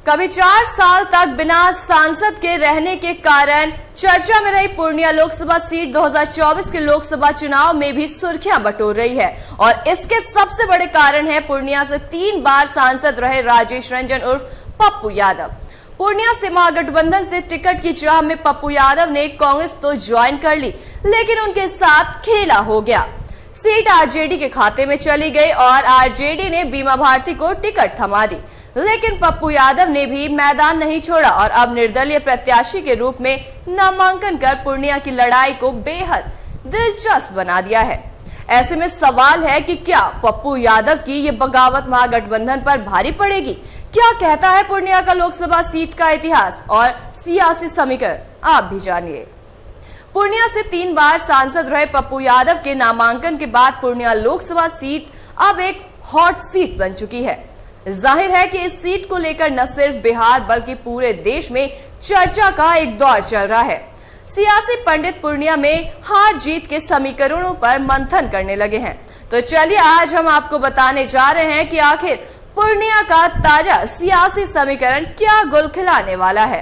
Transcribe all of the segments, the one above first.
कभी 4 साल तक बिना सांसद के रहने के कारण चर्चा में रही पूर्णिया लोकसभा सीट 2024 के लोकसभा चुनाव में भी सुर्खियां बटोर रही है और इसके सबसे बड़े कारण है पूर्णिया से 3 बार सांसद रहे राजेश रंजन उर्फ पप्पू यादव। पूर्णिया से महागठबंधन से टिकट की चाह में पप्पू यादव ने कांग्रेस तो ज्वाइन कर ली, लेकिन उनके साथ खेला हो गया। सीट आरजेडी के खाते में चली गई और आरजेडी ने बीमा भारती को टिकट थमा दी, लेकिन पप्पू यादव ने भी मैदान नहीं छोड़ा और अब निर्दलीय प्रत्याशी के रूप में नामांकन कर पूर्णिया की लड़ाई को बेहद दिलचस्प बना दिया है। ऐसे में सवाल है कि क्या पप्पू यादव की ये बगावत महागठबंधन पर भारी पड़ेगी? क्या कहता है पूर्णिया का लोकसभा सीट का इतिहास और सियासी समीकरण, आप भी जानिए। पूर्णिया से 3 बार सांसद रहे पप्पू यादव के नामांकन के बाद पूर्णिया लोकसभा सीट अब एक हॉट सीट बन चुकी है। जाहिर है कि इस सीट को लेकर न सिर्फ बिहार बल्कि पूरे देश में चर्चा का एक दौर चल रहा है। सियासी पंडित पूर्णिया में हार जीत के समीकरणों पर मंथन करने लगे हैं। तो चलिए आज हम आपको बताने जा रहे हैं कि आखिर पूर्णिया का ताजा सियासी समीकरण क्या गुल खिलाने वाला है।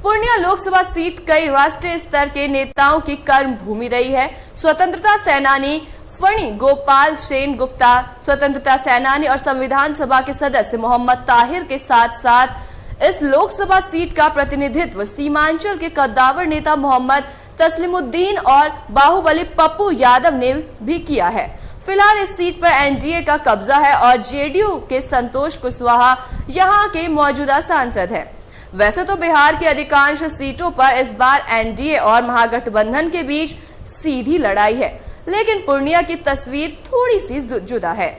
पूर्णिया लोकसभा सीट कई राष्ट्रीय स्तर के नेताओं की कर्म भूमि रही है। स्वतंत्रता सेनानी फणी गोपाल सेन गुप्ता, स्वतंत्रता सेनानी और संविधान सभा के सदस्य मोहम्मद ताहिर के साथ साथ इस लोकसभा सीट का प्रतिनिधित्व सीमांचल के कद्दावर नेता मोहम्मद तस्लीमुद्दीन और बाहुबली पप्पू यादव ने भी किया है। फिलहाल इस सीट पर एनडीए का कब्जा है और जेडीयू के संतोष कुशवाहा यहां के मौजूदा सांसद हैं। वैसे तो बिहार की अधिकांश सीटों पर इस बार एनडीए और महागठबंधन के बीच सीधी लड़ाई है, लेकिन पूर्णिया की तस्वीर थोड़ी सी जुदा है।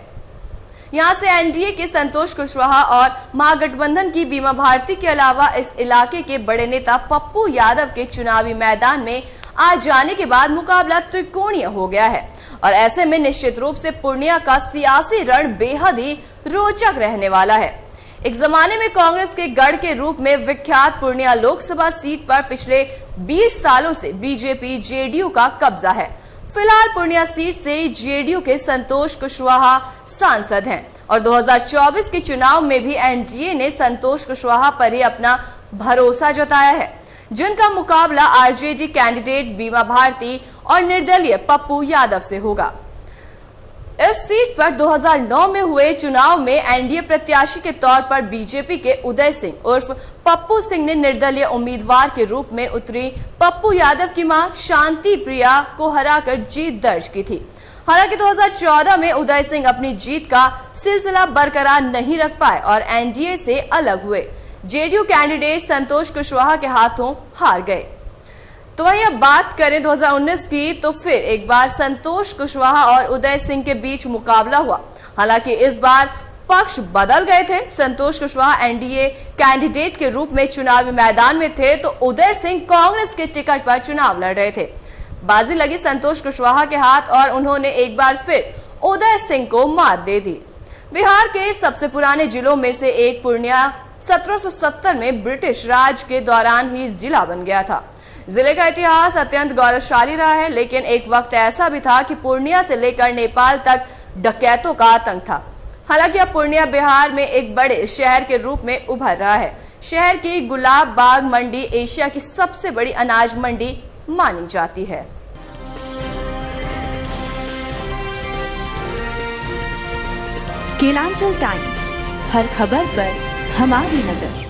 यहां से एनडीए के संतोष कुशवाहा और महागठबंधन की बीमा भारती के अलावा इस इलाके के बड़े नेता पप्पू यादव के चुनावी मैदान में आ जाने के बाद मुकाबला त्रिकोणीय हो गया है और ऐसे में निश्चित रूप से पूर्णिया का सियासी रण बेहद ही रोचक रहने वाला है। एक जमाने में कांग्रेस के गढ़ के रूप में विख्यात पूर्णिया लोकसभा सीट पर पिछले 20 सालों से बीजेपी जेडीयू का कब्जा है। फिलहाल पूर्णिया सीट से जेडीयू के संतोष कुशवाहा सांसद हैं और 2024 के चुनाव में भी एनडीए ने संतोष कुशवाहा पर ही अपना भरोसा जताया है, जिनका मुकाबला आरजेडी कैंडिडेट बीमा भारती और निर्दलीय पप्पू यादव से होगा। इस सीट पर 2009 में हुए चुनाव में एनडीए प्रत्याशी के तौर पर बीजेपी के उदय सिंह उर्फ पप्पू सिंह ने निर्दलीय उम्मीदवार के रूप में उतरी पप्पू यादव की मां शांति प्रिया को हराकर जीत दर्ज की थी। हालांकि 2014 में उदय सिंह अपनी जीत का सिलसिला बरकरार नहीं रख पाए और एनडीए से अलग हुए। जेडीयू कैंडिडेट संतोष कुशवाहा के हाथों हार गए। तो वहीं अब बात करें 2019 की, तो फिर एक बार संतोष कुशवाहा और उदय सिंह के बीच मुकाबला हुआ। हालांकि इस बार पक्ष बदल गए थे। संतोष कुशवाहा एनडीए कैंडिडेट के रूप में चुनावी मैदान में थे तो उदय सिंह कांग्रेस के टिकट पर चुनाव लड़ रहे थे। बाजी लगी संतोष कुशवाहा के हाथ और उन्होंने एक बार फिर उदय सिंह को मात दे दी। बिहार के सबसे पुराने जिलों में से एक पूर्णिया 1770 में ब्रिटिश राज के दौरान ही जिला बन गया था। जिले का इतिहास अत्यंत गौरवशाली रहा है, लेकिन एक वक्त ऐसा भी था कि पूर्णिया से लेकर नेपाल तक डकैतों का आतंक था। हालांकि अब पूर्णिया बिहार में एक बड़े शहर के रूप में उभर रहा है। शहर की गुलाब बाग मंडी एशिया की सबसे बड़ी अनाज मंडी मानी जाती है। केलांचल टाइम्स, हर खबर पर हमारी नजर।